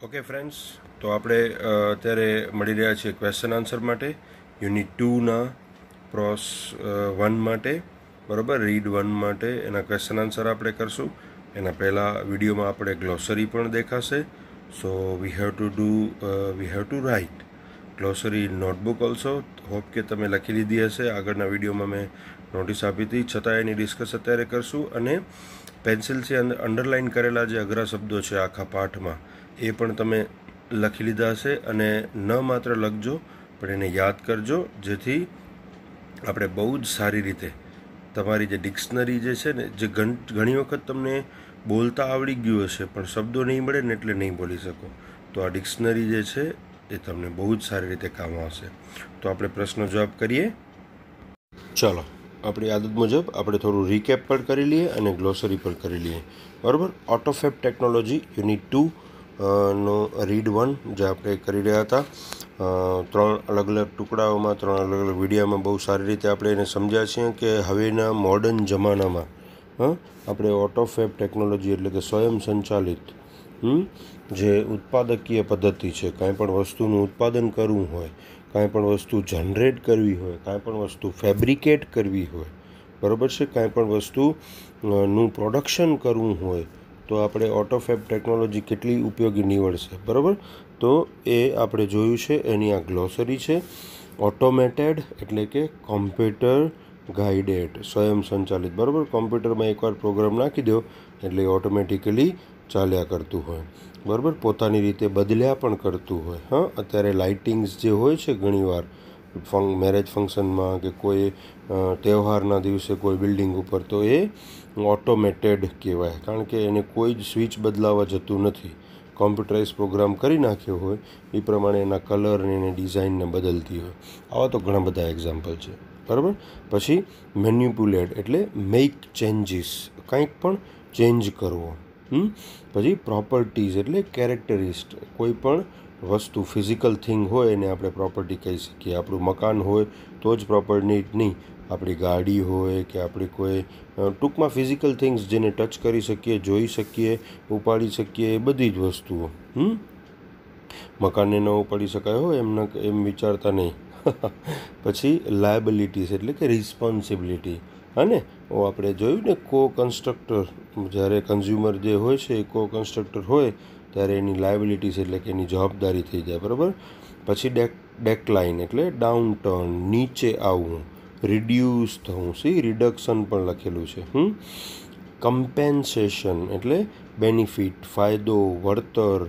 Okay friends, તો આપણે અત્યારે મળી રહ્યા છીએ ક્વેશ્ચન આન્સર માટે યુનિટ 2ના પ્રોસ 1 માટે, બરાબર. રીડ 1 માટે એના ક્વેશ્ચન આન્સર આપણે કરશું. એના પહેલાં વિડીયોમાં આપણે ગ્લોસરી પણ દેખાશે. So we have to write glossary notebook also. Hope કે તમે લખી લીધી હશે. આગળના વિડીયોમાં મેં નોટિસ આપી હતી, છતાં એની ડિસ્કસ અત્યારે કરશું. અને પેન્સિલથી અંડરલાઇન કરેલા જે અઘરા શબ્દો છે આખા પાઠમાં, એ પણ તમે લખી લીધા હશે. અને ન માત્ર લખજો પણ એને યાદ કરજો, જેથી આપણે બહુ જ સારી રીતે તમારી જે ડિક્શનરી જે છે ને, જે ઘણી વખત તમને બોલતા આવડી ગયું હશે પણ શબ્દો નહીં મળે ને એટલે નહીં બોલી શકો, તો આ ડિક્શનરી જે છે એ તમને બહુ જ સારી રીતે કામ આવશે. તો આપણે પ્રશ્નો જવાબ કરીએ. ચાલો, આપણી આદત મુજબ આપણે થોડું રીકેપ પણ કરી લઈએ અને ગ્લોસરી પણ કરી લઈએ, બરાબર. ઓટોફેબ ટેકનોલોજી યુનિટ 2 નો રીડ 1 જે આપણે કરી રહ્યા હતા, 3 અલગ અલગ ટુકડાઓમાં, 3 અલગ અલગ વિડીયોમાં બહુ સારી રીતે આપણે એને સમજ્યા છીએ કે હવેના મોડર્ન જમાનામાં આપણે ઓટોફેબ ટેકનોલોજી એટલે કે સ્વયં સંચાલિત જે ઉત્પાદકીય પદ્ધતિ છે, કાંઈ પણ વસ્તુનું ઉત્પાદન કરવું હોય, કાંઈ પણ વસ્તુ જનરેટ કરવી હોય, કાંઈ પણ વસ્તુ ફેબ્રિકેટ કરવી હોય, બરાબર છે, કાંઈ પણ વસ્તુનું પ્રોડક્શન કરવું હોય, તો આપણે ઓટોફેબ ટેકનોલોજી કેટલી ઉપયોગી નીવડશે, બરાબર. તો એ આપણે જોયું છે. એની આ ગ્લોસરી છે. ઓટોમેટેડ એટલે કે કોમ્પ્યુટર ગાઈડેડ, સ્વયં સંચાલિત, બરાબર. કોમ્પ્યુટરમાં એકવાર પ્રોગ્રામ નાખી દો એટલે ઓટોમેટિકલી ચાલ્યા કરતું હોય, બરાબર. પોતાની રીતે બદલ્યા પણ કરતું હોય. અત્યારે લાઇટિંગ્સ જે હોય છે ઘણીવાર મેરેજ ફંક્શનમાં કે કોઈ તહેવારના દિવસે કોઈ બિલ્ડિંગ ઉપર, તો એ ઓટોમેટેડ કહેવાય, કારણ કે એને કોઈ જ સ્વિચ બદલાવા જતું નથી. કોમ્પ્યુટરાઇઝ પ્રોગ્રામ કરી નાખ્યો હોય એ પ્રમાણે એના કલર અને એની ડિઝાઇનને બદલતી હોય. આવા તો ઘણા બધા એક્ઝામ્પલ છે, બરાબર. પછી મેન્યુપ્યુલેટ એટલે મેક ચેન્જીસ, કંઈક પણ ચેન્જ કરવો. પછી પ્રોપર્ટીઝ એટલે કેરેક્ટરિસ્ટ, કોઈ પણ વસ્તુ ફિઝિકલ થિંગ હોય એને આપણે પ્રોપર્ટી કહી શકીએ. આપણું મકાન હોય તો જ પ્રોપર્ટી નહીં, આપણી ગાડી હોય કે આપણી કોઈ ટૂંકમાં ફિઝિકલ થિંગ્સ જેને ટચ કરી શકીએ, જોઈ શકીએ, ઉપાડી શકીએ, એ બધી જ વસ્તુઓ. મકાનને ન ઉપાડી શકાય હોય એમ વિચારતા નહીં. પછી લાયબિલિટીઝ એટલે કે રિસ્પોન્સિબિલિટી. અને આપણે જોયું ને, કો કન્સ્ટ્રક્ટર, જ્યારે કન્ઝ્યુમર જે હોય છે એ કો કન્સ્ટ્રક્ટર હોય ત્યારે એની લાયબિલિટીઝ એટલે કે એની જવાબદારી થઈ જાય, બરાબર. પછી ડેકલાઇન એટલે ડાઉન ટર્ન, નીચે આવવું, રિડ્યુસ થવું, રિડક્શન પણ લખેલું છે. કમ્પેન્સેશન એટલે બેનિફિટ, ફાયદો, વળતર,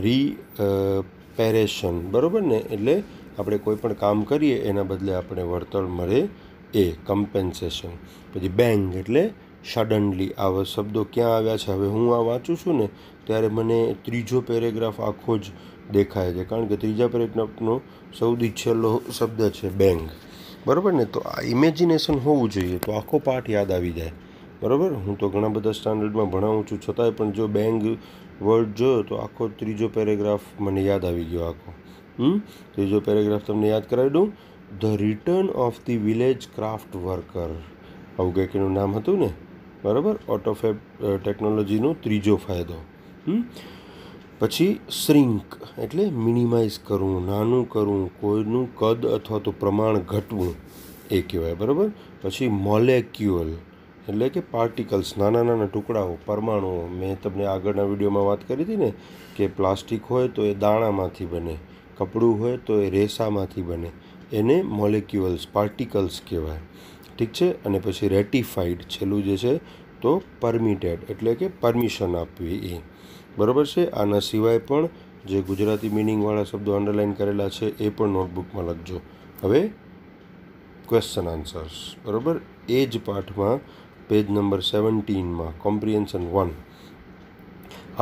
રીપેરેશન, બરાબર ને, એટલે આપણે કોઈ પણ કામ કરીએ એના બદલે આપણે વળતર મળે, એ કમ્પેન્સેશન. પછી બેંગ એટલે સડનલી. આવા શબ્દો ક્યાં આવ્યા છે? હવે હું આ વાંચું છું ને ત્યારે મને ત્રીજો પેરેગ્રાફ આખો જ દેખાય છે, કારણ કે ત્રીજા પેરેગ્રાફનો સૌથી છેલ્લો શબ્દ છે બેંગ, બરાબર ને. તો આ ઇમેજિનેશન હોવું જોઈએ તો આખો પાઠ યાદ આવી જાય, બરાબર. હું તો ઘણા બધા સ્ટાન્ડર્ડમાં ભણાવું છું, છતાંય પણ જો બેંગ વર્ડ જોયો તો આખો ત્રીજો પેરેગ્રાફ મને યાદ આવી ગયો આખો. ત્રીજો પેરેગ્રાફ તમને યાદ કરાવી દઉં. The return of the village craft worker, આવું કંઈક એનું નામ હતું ને, બરાબર. ઓટોફેબ ટેકનોલોજીનો ત્રીજો ફાયદો. પછી શ્રિંક એટલે મિનિમાઇઝ કરવું, નાનું કરવું, કોઈનું કદ અથવા તો પ્રમાણ ઘટવું, એ કહેવાય, બરાબર. પછી મોલેક્યુલ એટલે કે પાર્ટિકલ્સ, નાના નાના ટુકડાઓ, પરમાણુઓ. મેં તમને આગળના વિડીયોમાં વાત કરી હતી ને કે પ્લાસ્ટિક હોય તો એ દાણામાંથી બને, કપડું હોય તો એ રેસામાંથી બને, એને મોલેક્યુલ્સ, પાર્ટિકલ્સ કહેવાય, ઠીક છે. અને પછી રેટિફાઈડ છેલ્લું જે છે તો પરમિટેડ એટલે કે પરમિશન આપવી, એ બરાબર છે. આના સિવાય પણ જે ગુજરાતી મિનિંગવાળા શબ્દો અંડરલાઇન કરેલા છે એ પણ નોટબુકમાં લખજો. હવે ક્વેશ્ચન આન્સર્સ, બરાબર. એ જ પાઠમાં પેજ નંબર 17માં comprehension 1.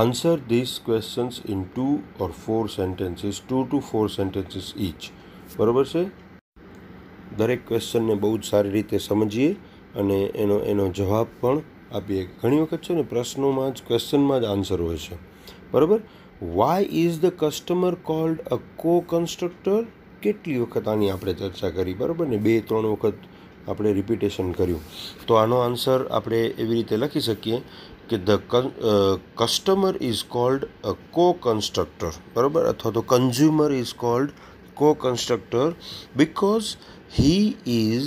Answer this questions in 2 or 4 sentences, 2 to 4 sentences each, બરાબર છે. દરેક ક્વેશ્ચનને બહુ જ સારી રીતે સમજીએ અને એનો જવાબ પણ આપીએ. ઘણી વખત છે ને પ્રશ્નોમાં જ, ક્વેશ્ચનમાં જ આન્સર હોય છે, બરાબર. Why is the customer called a co constructor? કેટલી વખત આની આપણે ચર્ચા કરી, બરાબર ને, 2-3 વખત આપણે રિપીટેશન કર્યું. તો આનો આન્સર આપણે એવી રીતે લખી શકીએ કે customer is called a co constructor, બરાબર, અથવા તો કન્ઝ્યુમર ઇઝ કોલ્ડ કો constructor because he is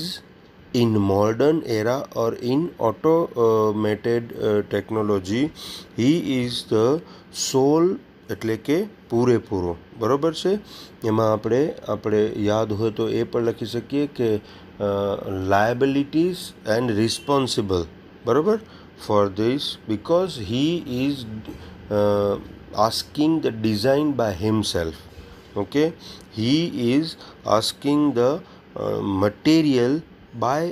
in modern era or in automated technology he is the sole એટલે કે પૂરેપૂરો, બરાબર છે. એમાં આપણે યાદ હોય તો એ પણ લખી શકીએ કે લાયબિલિટીઝ એન્ડ રિસ્પોન્સિબલ, બરાબર, for this because he is asking the design by himself. Okay, he is asking the material by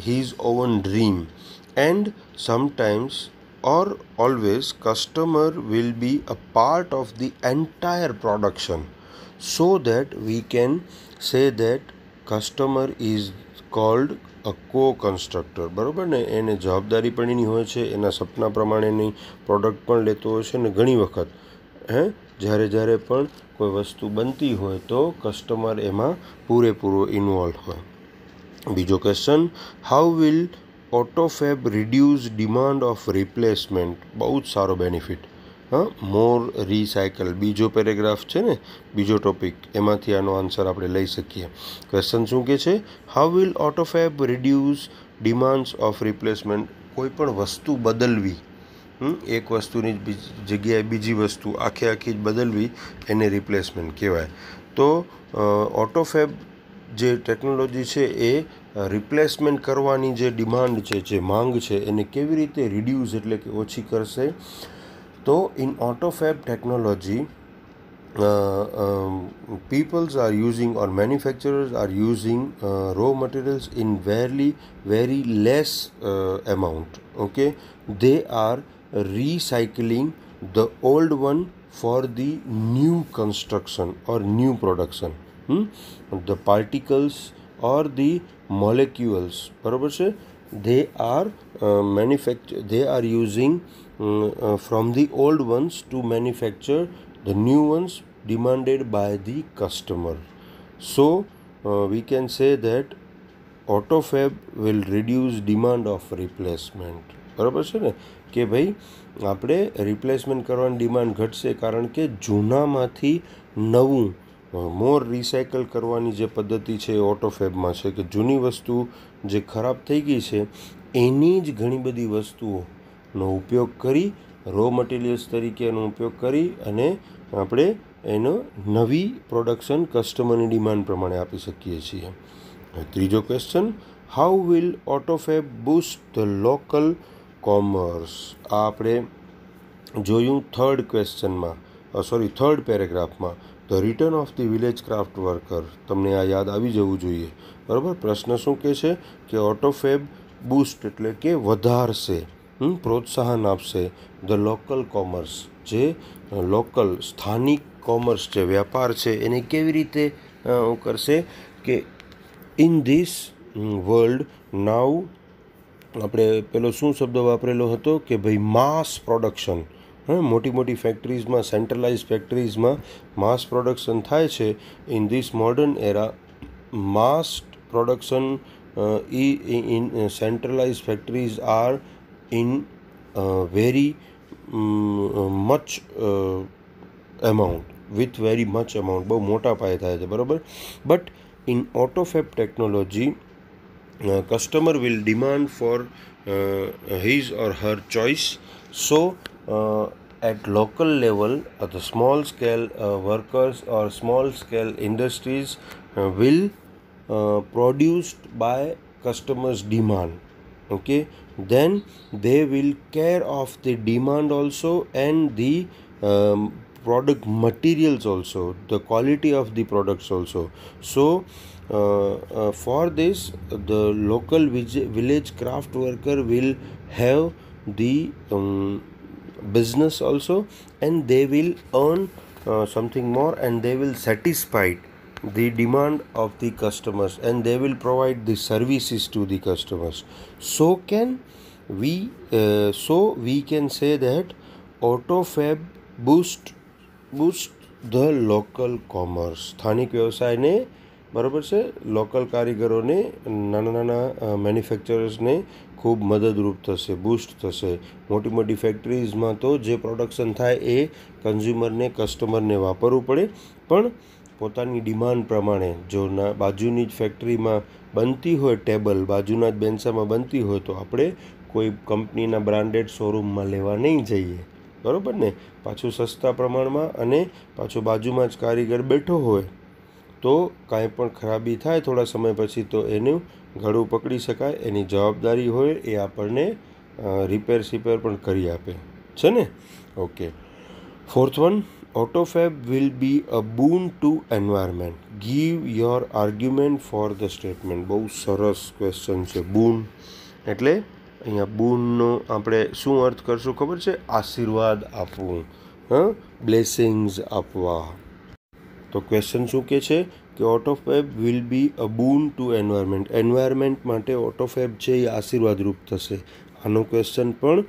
his own dream, and sometimes or always customer will be a part of the entire production, so that we can say that customer is called a co constructor, બરાબર ને. એને જવાબદારી પણ એની હોય છે, એના સપના પ્રમાણેની product પણ લેતો હોય છે, ને ઘણી વખત જ્યારે પણ કોઈ વસ્તુ બનતી હોય તો કસ્ટમર એમાં પૂરેપૂરો ઇન્વોલ્વ હોય. બીજો question, how will AutoFab reduce demand of replacement? બહુ જ સારો બેનિફિટ. મોર રિસાયકલ, બીજો પેરેગ્રાફ છે ને, બીજો ટોપિક, એમાંથી આનો આન્સર આપણે લઈ શકીએ. ક્વેશ્ચન શું કહે છે? How will AutoFab reduce demands of replacement? કોઈ પણ વસ્તુ બદલવી, એક વસ્તુની જગ્યાએ બીજી વસ્તુ આખી જ બદલવી, એને રિપ્લેસમેન્ટ કહેવાય. તો ઓટોફેબ જે ટેકનોલોજી છે એ રિપ્લેસમેન્ટ કરવાની જે ડિમાન્ડ છે, જે માંગ છે, એને કેવી રીતે રિડ્યુસ એટલે કે ઓછી કરશે? તો in AutoFab technology peoples are using or manufacturers are using raw materials in very less amount. Okay, they are recycling the old one for the new construction or new production. The particles or the molecules, બરાબર છે, they are they are using from the old ones to manufacture the new ones demanded by the customer. So we can say that AutoFab will reduce demand of replacement, બરાબર છે ને, કે ભાઈ આપણે replacement કરવાની demand ઘટશે, કારણ કે જૂનામાંથી નવું મોર રિસાયકલ કરવાની જે પદ્ધતિ છે ઓટોફેબમાં છે, કે જૂની વસ્તુ જે ખરાબ થઈ ગઈ છે એની જ ઘણી બધી વસ્તુઓનો ઉપયોગ કરી, રો મટીરિયલ્સ તરીકે એનો ઉપયોગ કરી અને આપણે એનો નવી પ્રોડક્શન કસ્ટમરની ડિમાન્ડ પ્રમાણે આપી શકીએ છીએ. ત્રીજો question, how will AutoFab boost the local commerce? આ આપણે જોયું થર્ડ પેરેગ્રાફમાં. The return of the village craft worker, તમને આ યાદ આવી જવું જોઈએ, બરાબર. પ્રશ્ન શું કહે છે કે ઓટોફેબ બૂસ્ટ એટલે કે વધારશે, પ્રોત્સાહન આપશે ધ લોકલ કોમર્સ, જે લોકલ સ્થાનિક કોમર્સ છે, વ્યાપાર છે, એને કેવી રીતે કરશે? કે ઇન ધીસ વર્લ્ડ નાવ, આપણે પેલો શું શબ્દ વાપરેલો હતો કે ભાઈ માસ પ્રોડક્શન, મોટી ફેક્ટરીઝમાં, સેન્ટ્રલાઇઝ ફેક્ટરીઝમાં માસ પ્રોડક્શન થાય છે. In this modern era mass production in centralized factories are in very much amount, with very much amount, બહુ મોટા પાયે થાય છે, બરાબર. But in AutoFab technology customer will demand for his or her choice. So at local level the small scale workers or small scale industries will produced by customers demand. Okay, then they will care of the demand also and the product materials also, the quality of the products also. So for this the local village craft worker will have the business also, and they will earn something more, and they will satisfy the demand of the customers, and they will provide the services to the customers. So we can say that AutoFab boost the local commerce, સ્થાનિક વ્યવસાયને બરાબર છે. Local કારીગરોને, નાના નાના મેન્યુફેક્ચરર્સને ખૂબ મદદરૂપ થશે, બૂસ્ટ થશે. મોટી મોટી ફેક્ટરીઝમાં તો જે પ્રોડક્શન થાય એ કન્ઝ્યુમરને, કસ્ટમરને વાપરવું પડે, પણ પોતાની ડિમાન્ડ પ્રમાણે જો બાજુની જ ફેક્ટરીમાં બનતી હોય ટેબલ, બાજુના જ બેન્સામાં બનતી હોય તો આપણે કોઈ કંપનીના બ્રાન્ડેડ શોરૂમમાં લેવા નહીં જઈએ, બરાબર ને. પાછું સસ્તા પ્રમાણમાં, અને પાછું બાજુમાં જ કારીગર બેઠો હોય તો કાંઈ પણ ખરાબી થાય થોડા સમય પછી તો એનું ગળું પકડી શકાય, એની જવાબદારી હોય, એ આપણને રિપેર પણ કરી આપે છે ને. Okay, 4th one, AutoFab will be a boon to environment. Give your argument for the statement. બહુ સરસ ક્વેશ્ચન છે. બૂન એટલે અહીંયા બૂનનો આપણે શું અર્થ કરશું ખબર છે? આશીર્વાદ આપવું, બ્લેસિંગ્સ આપવા. તો ક્વેશ્ચન શું કહે છે કે AutoFab will be a boon to environment. Environment માટે AutoFab છે એ આશીર્વાદરૂપ થશે. આનો ક્વેશ્ચન પણ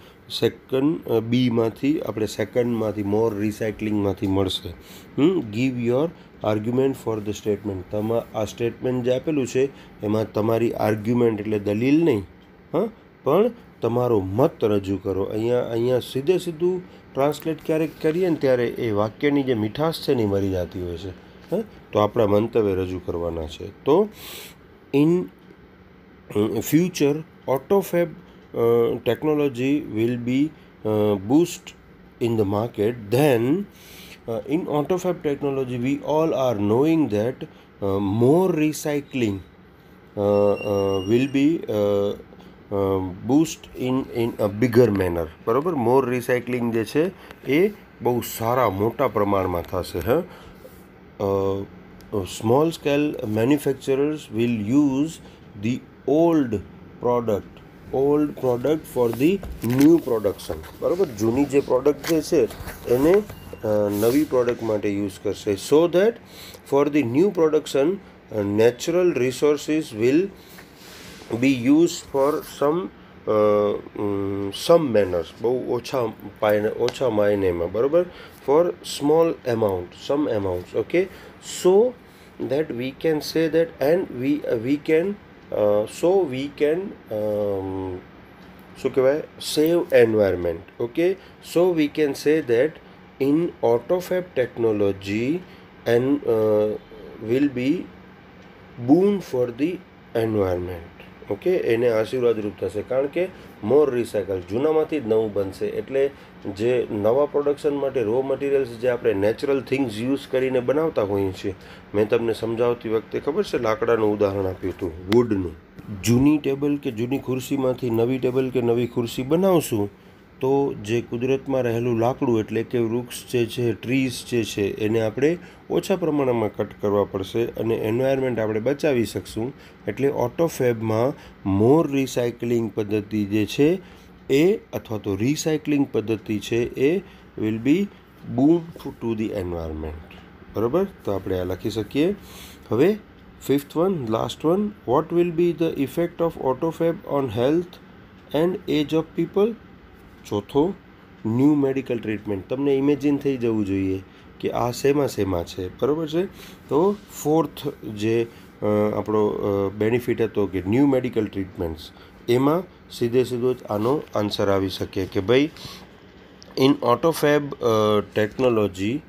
સેકન્ડમાંથી મોર રિસાયકલિંગમાંથી મળશે. Give your argument for the statement. આ સ્ટેટમેન્ટ જે આપેલું છે એમાં તમારી આર્ગ્યુમેન્ટ એટલે દલીલ નહીં, પણ તમારો મત રજૂ કરો. અહીંયા સીધું ટ્રાન્સલેટ ક્યારેક કરીએ ને ત્યારે એ વાક્યની જે મીઠાશ છે ને એ મરી જતી હોય છે. તો આપણા મંતવ્ય રજૂ કરવાના છે. તો in future AutoFab technology will be boost in the market. Then in AutoFab technology we all are knowing that more recycling will be boost in a bigger manner. બરાબર, મોર રિસાયકલિંગ જે છે એ બહુ સારા મોટા પ્રમાણમાં થશે. Small scale manufacturers will use the old product four the new production. બરાબર, જૂની જે પ્રોડક્ટ જે છે એને નવી પ્રોડક્ટ માટે યુઝ કરશે. So that for the new production natural resources will be use for some manners. બહુ ઓછા માયનેમાં, બરાબર, for small amount, some amounts. Okay, so that we can say that and we can શું કહેવાય, save environment. Okay, so we can say that in AutoFab technology and will be boon for the environment. Okay, એને આશીર્વાદરૂપ થશે, કારણ કે મોર recycle, જૂનામાંથી જ નવું બનશે. એટલે જે નવા પ્રોડક્શન માટે રો મટીરિયલ્સ જે આપણે નેચરલ થિંગ્સ યુઝ કરીને બનાવતા હોઈએ છીએ, મેં તમને સમજાવતી વખતે ખબર છે લાકડાનું ઉદાહરણ આપ્યું હતું, વુડનું. જૂની ટેબલ કે જૂની ખુરશીમાંથી નવી ટેબલ કે નવી ખુરશી બનાવશું તો જે કુદરતમાં રહેલું લાકડું એટલે કે વૃક્ષ જે છે, ટ્રીઝ જે છે, એને આપણે ઓછા પ્રમાણમાં કટ કરવા પડશે અને એન્વાયરમેન્ટ આપણે બચાવી શકશું. એટલે AutoFabમાં મોર રિસાયકલિંગ પદ્ધતિ જે છે એ, અથવા તો રિસાયકલિંગ પદ્ધતિ છે એ વિલ બી બૂમ ટુ ધી એન્વાયરમેન્ટ. બરાબર, તો આપણે આ લખી શકીએ. હવે 5th one, last one, what will be the effect of AutoFab on health and age of people. ચોથો, ન્યૂ મેડિકલ ટ્રીટમેન્ટ. તમને ઇમેજિન થઈ જવું જોઈએ કે આ શેમાં છે, બરાબર છે. તો 4th જે આપણો બેનિફિટ હતો કે ન્યૂ મેડિકલ ટ્રીટમેન્ટ્સ, એમાં સીધો જ આનો આન્સર આવી શકે કે ભાઈ ઇન AutoFab ટેકનોલોજી,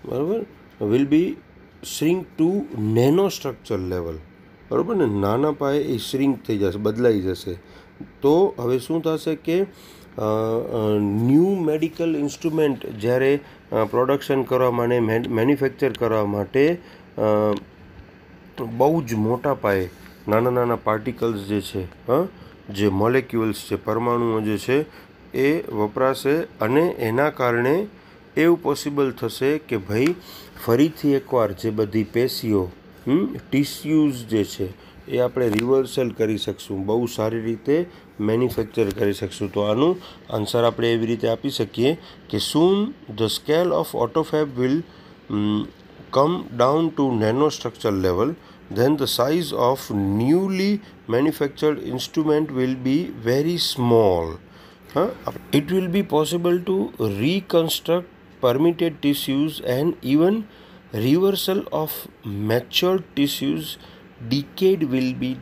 બરાબર, will be shrink to nano structure level. બરાબર ને, નાના પાયે એ શ્રિંક થઈ જશે, બદલાઈ જશે. તો હવે શું થશે કે ન્યૂ મેડિકલ ઇન્સ્ટ્રુમેન્ટ જ્યારે પ્રોડક્શન કરવા માટે, મેન્યુફેક્ચર કરવા માટે બહુ જ મોટા પાયે નાના પાર્ટિકલ્સ જે છે, જે મોલેક્યુલ્સ છે, પરમાણુઓ જે છે એ વપરાશે. અને એના કારણે એવું પોસિબલ થશે કે ભાઈ ફરીથી એકવાર જે બધી પેશીઓ, ટિશ્યુઝ જે છે એ આપણે રિવર્સલ કરી શકશું, બહુ સારી રીતે મેન્યુફેક્ચર કરી શકશું. તો આનું આન્સર આપણે એવી રીતે આપી શકીએ કે soon the scale of AutoFab will come down to nano structure level, then the size of newly manufactured instrument will be very small. It will be possible to reconstruct permitted tissues and even reversal of matured tissues decade will be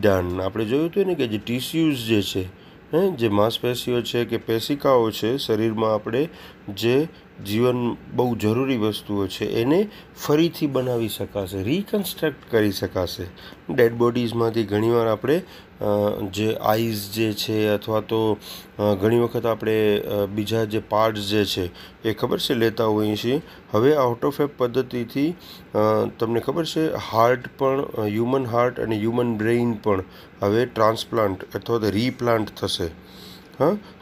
done. આપણે જોયું હતું ને કે જે tissues જે છે, જે માંસપેશીઓ છે કે પેશિકાઓ છે શરીરમાં, આપણે જે જીવન બહુ જરૂરી વસ્તુઓ છે એને ફરીથી બનાવી શકાશે, રિકન્સ્ટ્રક્ટ કરી શકાશે. ડેડ બોડીઝમાંથી ઘણીવાર આપણે જે આઈઝ જે છે અથવા તો ઘણી વખત આપણે બીજા જે પાર્ટ્સ જે છે એ ખબર છે લેતા હોઈએ છીએ. હવે આ ઓટોફેપ પદ્ધતિથી તમને ખબર છે હાર્ટ પણ, હ્યુમન હાર્ટ અને હ્યુમન બ્રેઇન પણ હવે ટ્રાન્સપ્લાન્ટ અથવા તો રીપ્લાન્ટ થશે.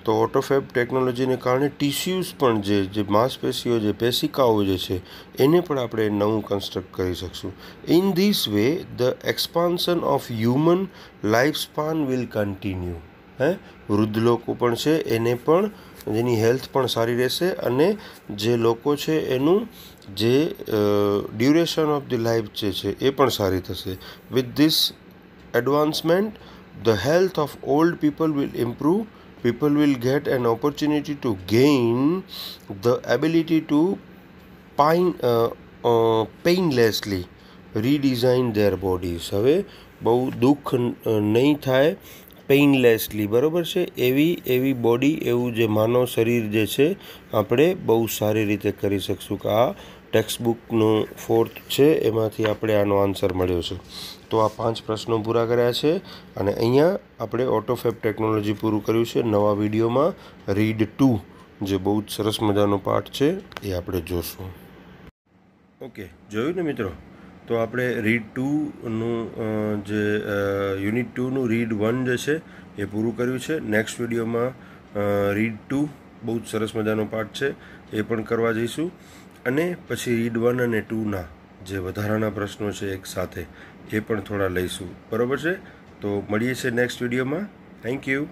તો ઓટોફેબ ટેકનોલોજીને કારણે ટિશ્યુઝ પણ જે માંસપેશીઓ, જે પેશિકાઓ જે છે એને પણ આપણે નવું કન્સ્ટ્રક્ટ કરી શકશું. In this way the expansion of human life span will continue. વૃદ્ધ લોકો પણ છે એને પણ, જેની હેલ્થ પણ સારી રહેશે અને જે લોકો છે એનું જે ડ્યુરેશન ઓફ ધી લાઈફ જે છે એ પણ સારી થશે. With this advancement the health of old people will improve. People will get an opportunity to gain the ability to painlessly redesign their bodies. હવે બહુ દુઃખ નહીં થાય, પેઇનલેસલી, બરાબર છે, એવી બોડી, એવું જે માનવ શરીર જે છે આપણે બહુ સારી રીતે કરી શકશું. કે આ ટેક્સ્ટ બુકનું 4th છે એમાંથી આપણે આનો આન્સર મળ્યો છે. તો આ 5 પ્રશ્નો પૂરા કર્યા છે અને અહીંયા આપણે ઓટોફેબ ટેકનોલોજી પૂરું કર્યું છે. નવા વિડીયોમાં રીડ 2 જે બહુ જ સરસ મજાનો પાઠ છે એ આપણે જોશું. ઓકે, જોયું ને મિત્રો? તો આપણે રીડ 2નું જે યુનિટ 2નું રીડ 1 જે છે એ પૂરું કર્યું છે. નેક્સ્ટ વિડીયોમાં રીડ 2 બહુ જ સરસ મજાનો પાઠ છે એ પણ કરવા જઈશું અને પછી રીડ 1 અને 2ના જે વધારાના પ્રશ્નો છે એક સાથે એ પણ થોડા લઈશું. બરાબર છે? તો મળીએ છીએ નેક્સ્ટ વિડીયોમાં. Thank you.